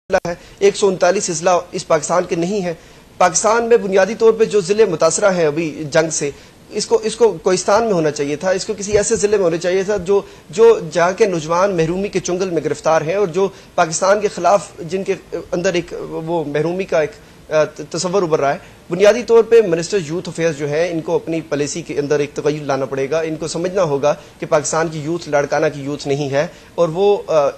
ہے 139 اضلاع اس پاکستان کے نہیں ہیں۔ پاکستان میں بنیادی طور پہ جو ضلع متاثرہ ہیں ابھی جنگ سے، اس کو کوہستان میں ہونا چاہیے تھا، اس کو کسی ایسے ضلع میں ہونا چاہیے تھا جو جہاں کے نوجوان محرومی کے چنگل میں گرفتار ہیں، اور جو پاکستان کے خلاف جن کے اندر ایک وہ محرومی کا ایک تصور ابھر رہا ہے۔ بنیادی طور پہ منسٹر یوتھ افیئرز جو ہیں، ان کو اپنی پالیسی کے اندر ایک تغیر لانا پڑے گا۔ ان کو سمجھنا ہوگا کہ پاکستان کی یوتھ لاڑکانہ کی یوتھ نہیں ہے، اور وہ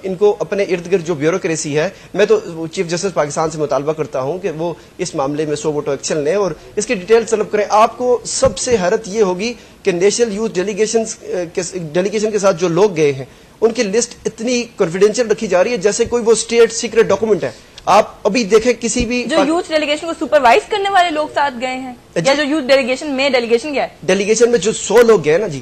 ان کو اپنے ارد گرد جو بیوروکریسی ہے، میں تو چیف جسٹس پاکستان سے مطالبہ کرتا ہوں کہ وہ اس معاملے میں سو ووٹو ایکشن لیں اور اس کی ڈیٹیل طلب کریں۔ آپ کو سب سے حیرت یہ ہوگی کہ نیشنل یوتھ ڈیلیگیشن کے ساتھ جو لوگ گئے ہیں، ان کی لسٹ اتنی کانفیڈینشیل رکھی جا رہی ہے جیسے کوئی وہ اسٹیٹ سیکرٹ ڈاکومنٹ ہے۔ آپ ابھی دیکھیں کسی بھی جو یوتھ ڈیلیگیشن کو سپروائز کرنے والے لوگ ساتھ گئے ہیں، یا جو یوتھ ڈیلیگیشن گیا ہے، ڈیلیگیشن میں جو 100 لوگ گئے نا جی،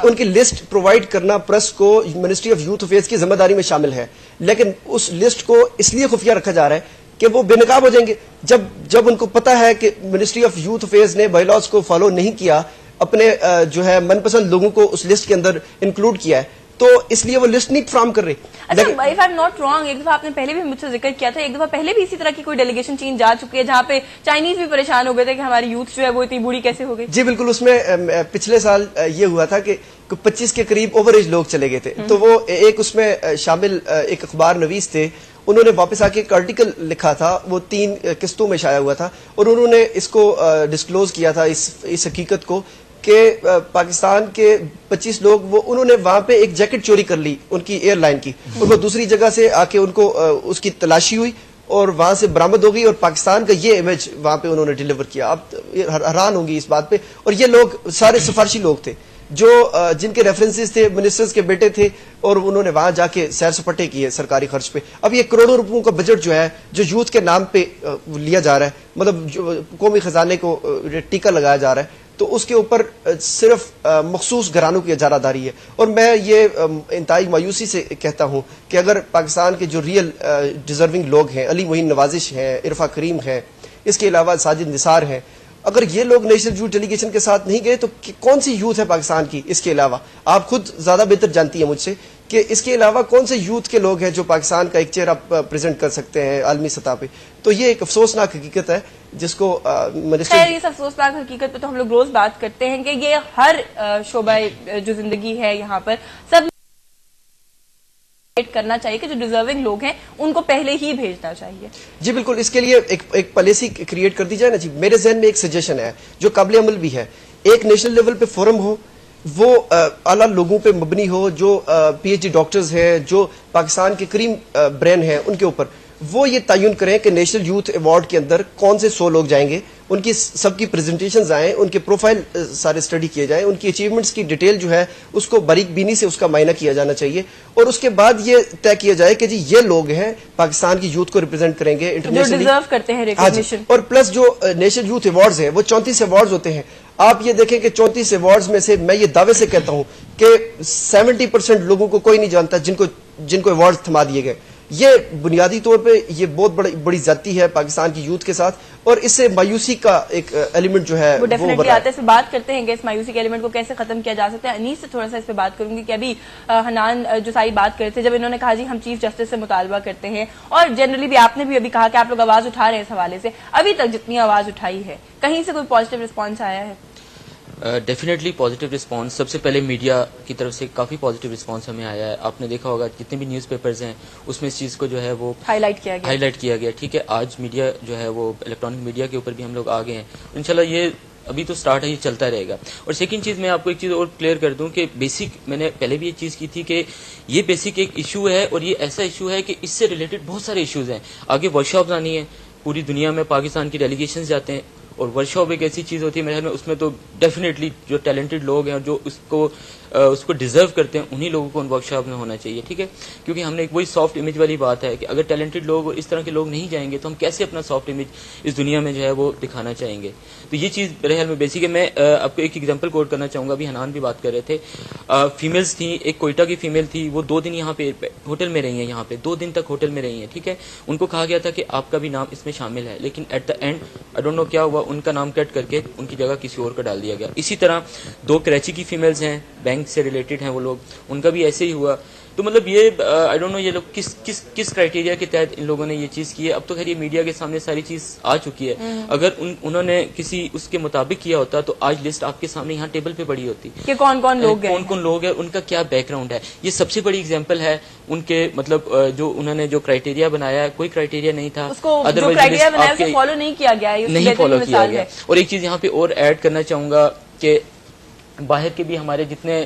ان کی لسٹ پرووائڈ کرنا پریس کو منسٹری آف یوتھ افیئرز کی ذمہ داری میں شامل ہے، لیکن اس لسٹ کو اس لیے خفیہ رکھا جا رہا ہے کہ وہ بے نقاب ہو جائیں گے جب ان کو پتا ہے کہ منسٹری آف یوتھ افیئرز نے بائی لاز کو فالو نہیں کیا، اپنے جو ہے من پسند لوگوں کو اس لسٹ کے اندر انکلوڈ کیا ہے، تو اس لیے وہ لسٹ نہیں فراہم کر رہی۔ اچھا، if I'm not wrong، ایک دفعہ آپ نے پہلے بھی مجھ سے ذکر کیا تھا، ایک دفعہ پہلے بھی اسی طرح کی کوئی ڈیلیگیشن چین جا چکی ہے جہاں پہ چائنیز بھی پریشان ہو گئے تھے کہ ہماری یوتھ جو ہے وہ اتنی بوڑھی کیسے ہو گئی؟ جی بالکل، اس میں پچھلے سال یہ ہوا تھا کہ 25 کے قریب اوور ایج لوگ چلے گئے تھے، تو وہ ایک اس میں شامل ایک اخبار نویس تھے، انہوں نے واپس آ کے ایک آرٹیکل لکھا تھا، وہ 3 قسطوں میں شائع ہوا تھا، اور انہوں نے اس کو ڈسکلوز کیا تھا اس حقیقت کو کہ پاکستان کے 25 لوگ انہوں نے وہاں پہ ایک جیکٹ چوری کر لی ان کی ایئر لائن کی، اور وہ دوسری جگہ سے آ کے ان کو اس کی تلاشی ہوئی اور وہاں سے برآمد ہو گئی، اور پاکستان کا یہ امیج وہاں پہ انہوں نے ڈیلیور کیا۔ آپ حیران ہوں گی اس بات پہ، اور یہ لوگ سارے سفارشی لوگ تھے جن کے ریفرنسز تھے منسٹرز کے بیٹے تھے، اور انہوں نے وہاں جا کے سیر سپاٹے کیے سرکاری خرچ پہ۔ اب یہ کروڑوں روپوں کا بجٹ جو ہے جو یوتھ کے نام پہ لیا جا رہا ہے، مطلب قومی خزانے کو ٹیکہ لگایا جا رہا ہے، تو اس کے اوپر صرف مخصوص گھرانوں کی اجارہ داری ہے۔ اور میں یہ انتہائی مایوسی سے کہتا ہوں کہ اگر پاکستان کے جو ریئل ڈیزرونگ لوگ ہیں، علی معین نوازش ہیں، عرفہ کریم ہیں، اس کے علاوہ ساجد نثار ہیں، اگر یہ لوگ نیشنل یوتھ ڈیلیگیشن کے ساتھ نہیں گئے تو کون سی یوتھ ہے پاکستان کی؟ اس کے علاوہ آپ خود زیادہ بہتر جانتی ہیں مجھ سے کہ اس کے علاوہ کون سے یوتھ کے لوگ ہیں جو پاکستان کا ایک چہرہ پریزنٹ کر سکتے ہیں عالمی سطح پہ۔ تو یہ ایک افسوسناک حقیقت ہے جس کو خیر، اس افسوسناک حقیقت پہ تو ہم لوگ روز بات کرتے ہیں کہ یہ ہر شعبہ جو زندگی ہے یہاں پر سب کرنا چاہیے کہ جو ڈیزرونگ لوگ ہیں ان کو پہلے ہی بھیجنا چاہیے۔ جی بالکل، اس کے لیے ایک پالیسی کریٹ کر دی جائے نا جی۔ میرے ذہن میں ایک سجیشن ہے جو قابل عمل بھی ہے، ایک نیشنل لیول پہ فورم ہو، وہ اعلیٰ لوگوں پہ مبنی ہو، جو پی ایچ ڈی ڈاکٹرز ہیں، جو پاکستان کے کریم برین ہیں، ان کے اوپر وہ یہ تعین کریں کہ نیشنل یوتھ ایوارڈ کے اندر کون سے 100 لوگ جائیں گے، ان کی سب کی پریزنٹیشنز آئیں، ان کے پروفائل سارے اسٹڈی کیے جائیں، ان کی اچیومنٹس کی ڈیٹیل جو ہے اس کو باریک بینی سے اس کا معائنہ کیا جانا چاہیے، اور اس کے بعد یہ طے کیا جائے کہ جی یہ لوگ ہیں پاکستان کی یوتھ کو ریپرزینٹ کریں گے انٹرنیشنلی، جو ڈیزرو کرتے ہیں ریکگنیشن۔ اور پلس جو نیشنل یوتھ ایوارڈز ہیں وہ 34 ایوارڈز ہوتے ہیں۔ آپ یہ دیکھیں کہ 34 ایوارڈز میں سے میں یہ دعوے سے کہتا ہوں کہ 70% لوگوں کو کوئی نہیں جانتا جن کو ایوارڈز تھما دیے گئے۔ یہ بنیادی طور پہ یہ بہت بڑی زیادتی ہے پاکستان کی یوتھ کے ساتھ، اور اس سے مایوسی کا ایک ایلیمنٹ جو ہے وہ ڈیفینیٹلی آتے ہیں۔ بات کرتے ہیں کہ اس مایوسی کے ایلیمنٹ کو کیسے ختم کیا جا سکتا ہے۔ انیس سے تھوڑا سا اس پہ بات کروں گی کہ ابھی حنان جو ساری بات کر رہے تھے، جب انہوں نے کہا جی ہم چیف جسٹس سے مطالبہ کرتے ہیں، اور جنرلی بھی آپ نے بھی ابھی کہا کہ آپ لوگ آواز اٹھا رہے ہیں اس حوالے سے، ابھی تک جتنی آواز اٹھائی ہے کہیں سے کوئی پازیٹیو رسپانس آیا ہے؟ ڈیفینیٹلی پازیٹیو رسپانس، سب سے پہلے میڈیا کی طرف سے کافی پازیٹیو رسپانس ہمیں آیا ہے۔ آپ نے دیکھا ہوگا جتنے بھی نیوز پیپرز ہیں اس میں اس چیز کو جو ہے وہ ہائی لائٹ کیا گیا۔ ٹھیک ہے، آج میڈیا جو ہے وہ الیکٹرانک میڈیا کے اوپر بھی ہم لوگ آ گئے ہیں، انشاءاللہ یہ ابھی تو سٹارٹ ہے، یہ چلتا رہے گا۔ اور سیکنڈ چیز میں آپ کو ایک چیز اور کلیئر کر دوں کہ بیسک میں نے پہلے بھی یہ چیز کی تھی کہ یہ بیسک ایک ایشو ہے، اور یہ ایسا ایشو ہے کہ اس سے ریلیٹڈ بہت سارے ایشوز ہیں۔ آگے ورک شاپس آنی ہے، پوری دنیا میں پاکستان کی ڈیلیگیشنز جاتے ہیں، اور ورک شاپ ایک ایسی چیز ہوتی ہے میرے خیال میں اس میں تو ڈیفینیٹلی جو ٹیلنٹڈ لوگ ہیں اور جو اس کو ڈیزرو کرتے ہیں انہی لوگوں کو ان ورک شاپ میں ہونا چاہیے، ٹھیک ہے، کیونکہ ہم نے ایک وہی سافٹ امیج والی بات ہے کہ اگر ٹیلنٹڈ لوگ اور اس طرح کے لوگ نہیں جائیں گے تو ہم کیسے اپنا سافٹ امیج اس دنیا میں جو ہے وہ دکھانا چاہیں گے۔ تو یہ چیز میرے خیال میں بیسک ہے۔ میں آپ کو ایک ایگزامپل کوٹ کرنا چاہوں گا، ابھی حنان بھی بات کر رہے تھے، فیمیلز تھیں، ایک کوئٹہ کی فیمیل تھی، وہ 2 دن یہاں پہ ہوٹل میں رہی ہیں، یہاں پہ 2 دن تک ہوٹل میں رہی ہیں، ٹھیک ہے، ان کو کہا گیا تھا کہ آپ کا بھی نام اس میں شامل ہے، لیکن at the end I don't know کیا ہوا، ان کا نام کٹ کر کے ان کی جگہ کسی اور کا ڈال دیا گیا۔ اسی طرح 2 کراچی کی فیمیلز ہیں، بینک سے ریلیٹڈ ہیں وہ لوگ، ان کا بھی ایسے ہی ہوا تو مطلب یہ آئی ڈونٹ نو یہ لوگ کس کرائٹیریا کے تحت ان لوگوں نے یہ چیز کی ہے. اب تو خیر یہ میڈیا کے سامنے ساری چیز آ چکی ہے. اگر انہوں نے کسی اس کے مطابق کیا ہوتا تو آج لسٹ آپ کے سامنے یہاں ٹیبل پہ پڑی ہوتی کہ کون کون لوگ ہیں, ان کا کیا بیک گراؤنڈ ہے. یہ سب سے بڑی ایگزامپل ہے ان کے مطلب جو انہوں نے جو کرائٹیریا بنایا ہے, کوئی کرائٹیریا نہیں تھا, فالو نہیں کیا گیا. اور ایک چیز یہاں پہ اور ایڈ کرنا چاہوں گا کہ باہر کے بھی ہمارے جتنے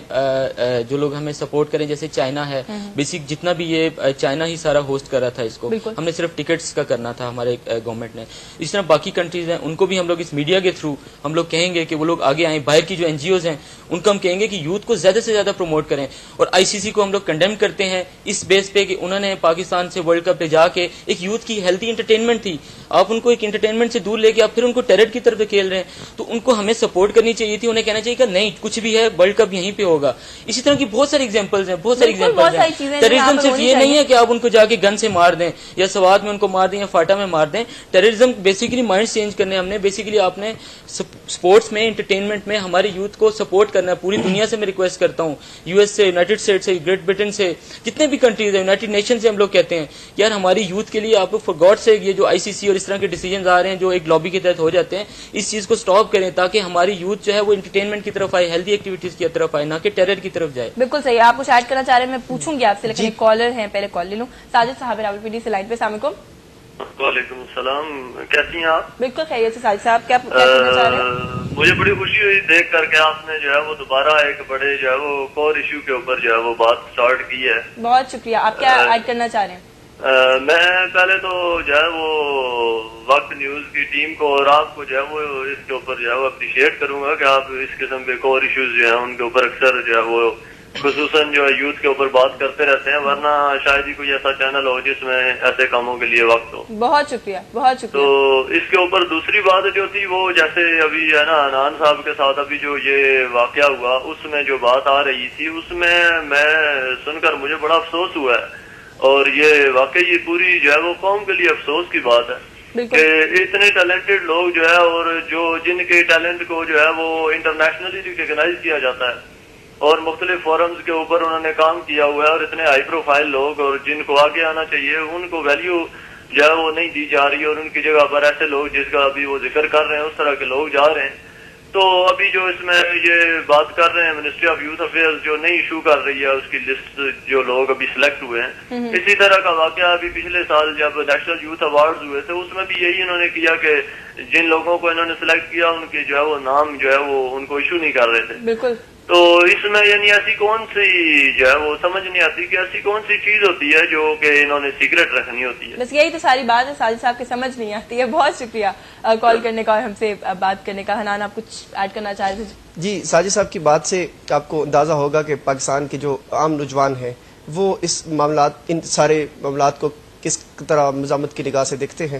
جو لوگ ہمیں سپورٹ کریں, جیسے چائنا ہے, بیسک جتنا بھی یہ چائنا ہی سارا ہوسٹ کر رہا تھا اس کو, ہم نے صرف ٹکٹس کا کرنا تھا ہمارے گورنمنٹ نے. اس طرح باقی کنٹریز ہیں, ان کو بھی ہم لوگ اس میڈیا کے تھرو ہم لوگ کہیں گے کہ وہ لوگ آگے آئیں. باہر کی جو این جی اوز ہیں ان کو ہم کہیں گے کہ یوتھ کو زیادہ سے زیادہ پروموٹ کریں. اور آئی سی سی کو ہم لوگ کنڈیم کرتے ہیں اس بیس پہ کہ انہوں نے پاکستان سے ورلڈ کپ پہ جا کے ایک یوتھ کی ہیلتھی انٹرٹینمنٹ تھی, آپ ان کو ایک انٹرٹینمنٹ سے دور لے کے آپ پھر ان کو ٹیرر کی طرف کھیل رہے ہیں. تو ان کو ہمیں سپورٹ کرنی چاہیے تھی, انہیں کہنا چاہیے کہ نہیں کچھ بھی ہے ورلڈ کپ یہیں پہ ہوگا. اسی طرح کی بہت ساری ایگزامپلز ہیں, ٹیررزم صرف یہ نہیں ہے کہ آپ ان کو جا کے گن سے مار دیں یا سوات میں ان کو مار دیں یا فاٹا میں مار دیں. ٹیررزم بیسیکلی مائنڈ چینج کرنے, ہم نے بیسیکلی آپ نے سپورٹس میں انٹرٹینمنٹ میں ہماری یوتھ کو سپورٹ کرنا ہے. پوری دنیا سے میں ریکویسٹ کرتا ہوں, یو ایس سے, یونائٹڈ اسٹیٹ سے, گریٹ برٹن سے, جتنے بھی کنٹریز ہیں, یونائٹڈ نیشن سے, ہم لوگ کہتے ہیں یار ہماری یوتھ کے لیے آپ لوگ فار گاڈ سے یہ جو آئی سی سی اور اس طرح کے ڈیسیجنز آ رہے ہیں جو ایک لابی کے تحت ہو جاتے ہیں, اس چیز کو سٹاپ کریں تاکہ ہماری یوتھ جو ہے وہ انٹرٹینمنٹ کی طرف آئے, ہیلتھی ایکٹیویٹیز کی طرف آئے, نہ کہ ٹیرر کی طرف جائے. بالکل صحیح. آپ کچھ ایڈ کرنا چاہ رہے ہیں, میں پوچھوں گی آپ سے, لیکن ایک کالر ہیں, پہلے کال لے لوں. ساجد صاحب راول پنڈی سے لائن پہ. السلام علیکم. وعلیکم السلام, کیسی ہیں آپ؟ بالکل خیریت سے. ساجد صاحب کیا کہنا چاہ رہے ہیں؟ مجھے بڑی خوشی ہوئی دیکھ کر کے آپ نے جو ہے وہ دوبارہ ایک بڑے جو ہے وہ کور ایشو کے اوپر جو ہے وہ بات سٹارٹ کی ہے. بہت شکریہ. آپ کیا ایڈ کرنا چاہ رہے ہیں؟ میں پہلے تو جو ہے وہ وقت نیوز کی ٹیم کو اور آپ کو جو ہے وہ اس کے اوپر جو ہے وہ اپریشیٹ کروں گا کہ آپ اس قسم کے کور ایشوز جو ہیں ان کے اوپر اکثر جو ہے وہ خصوصاً جو ہے یوتھ کے اوپر بات کرتے رہتے ہیں, ورنہ شاید ہی کوئی ایسا چینل ہو جس میں ایسے کاموں کے لیے وقت ہو. بہت شکریہ, بہت شکریہ. تو اس کے اوپر دوسری بات جو تھی وہ جیسے ابھی ہے نا عنان صاحب کے ساتھ ابھی جو یہ واقعہ ہوا اس میں جو بات آ رہی تھی اس میں سن کر مجھے بڑا افسوس ہوا ہے, اور یہ واقعی یہ پوری جو ہے وہ قوم کے لیے افسوس کی بات ہے کہ اتنے ٹیلنٹڈ لوگ جو ہے اور جن کے ٹیلنٹ کو جو ہے وہ انٹرنیشنلی ریکگنائز کیا جاتا ہے اور مختلف فورمز کے اوپر انہوں نے کام کیا ہوا ہے, اور اتنے ہائی پروفائل لوگ اور جن کو آگے آنا چاہیے ان کو ویلیو جو ہے وہ نہیں دی جا رہی, اور ان کی جگہ پر ایسے لوگ جس کا ابھی وہ ذکر کر رہے ہیں اس طرح کے لوگ جا رہے ہیں. تو ابھی جو اس میں یہ بات کر رہے ہیں منسٹری آف یوتھ افیئرز جو نئی ایشو کر رہی ہے اس کی لسٹ جو لوگ ابھی سلیکٹ ہوئے ہیں, اسی طرح کا واقعہ ابھی پچھلے سال جب نیشنل یوتھ ایوارڈز ہوئے تھے اس میں بھی یہی انہوں نے کیا کہ جن لوگوں کو انہوں نے سلیکٹ کیا ان کے جو ہے وہ نام جو ہے وہ ان کو ایشو نہیں کر رہے تھے. بالکل. تو اس میں یعنی ایسی کون سی جو ہے وہ سمجھ نہیں آتی کہ ایسی کون سی چیز ہوتی ہے جو کہ انہوں نے سیکرٹ رکھنی ہوتی ہے. بس یہی تو ساری بات ہے, ساجد صاحب کی سمجھ نہیں آتی ہے. بہت شکریہ کال کرنے کا اور ہم سے بات کرنے کا. حنان آپ کچھ ایڈ کرنا چاہ رہے تھے؟ جی, ساجد صاحب کی بات سے آپ کو اندازہ ہوگا کہ پاکستان کے جو عام نوجوان ہیں وہ اس معاملات, ان سارے معاملات کو کس طرح مزاحمت کی نگاہ سے دیکھتے ہیں.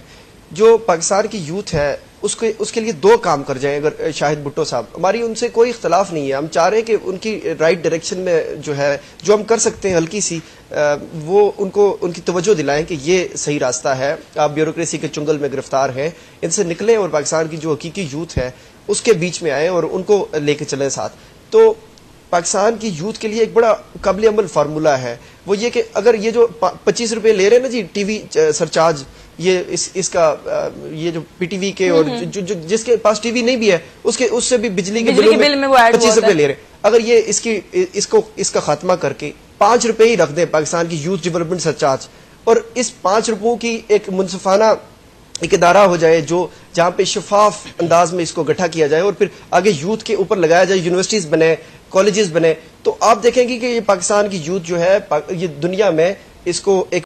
جو پاکستان کی یوتھ ہے اس کے لیے دو کام کر جائیں. اگر شاہد بھٹو صاحب, ہماری ان سے کوئی اختلاف نہیں ہے, ہم چاہ رہے ہیں کہ ان کی رائٹ ڈائریکشن میں جو ہے جو ہم کر سکتے ہیں ہلکی سی وہ ان کی توجہ دلائیں کہ یہ صحیح راستہ ہے. آپ بیوروکریسی کے چنگل میں گرفتار ہیں, ان سے نکلیں اور پاکستان کی جو حقیقی یوتھ ہے اس کے بیچ میں آئیں اور ان کو لے کے چلیں ساتھ. تو پاکستان کی یوتھ کے لیے ایک بڑا قابل عمل فارمولہ ہے, وہ یہ کہ اگر یہ جو 25 روپے لے رہے ہیں نا جی ٹی وی سرچارج, یہ اس کا یہ جو پی ٹی وی کے اور جس کے پاس ٹی وی نہیں بھی ہے اس سے بھی بجلی کے بل میں 25 روپے لے رہے ہیں. اگر یہ اس کا خاتمہ کر کے 5 روپے ہی رکھ دیں پاکستان کی یوتھ ڈیولپمنٹ سرچارج, اور اس 5 روپوں کی ایک منصفانہ ایک ادارہ ہو جائے جہاں پہ شفاف انداز میں اس کو گٹھا کیا جائے اور پھر آگے یوتھ کے اوپر لگایا جائے, یونیورسٹیز بنے, کالجز بنے, تو آپ دیکھیں گے کہ یہ پاکستان کی یوتھ جو ہے یہ دنیا میں اس کو ایک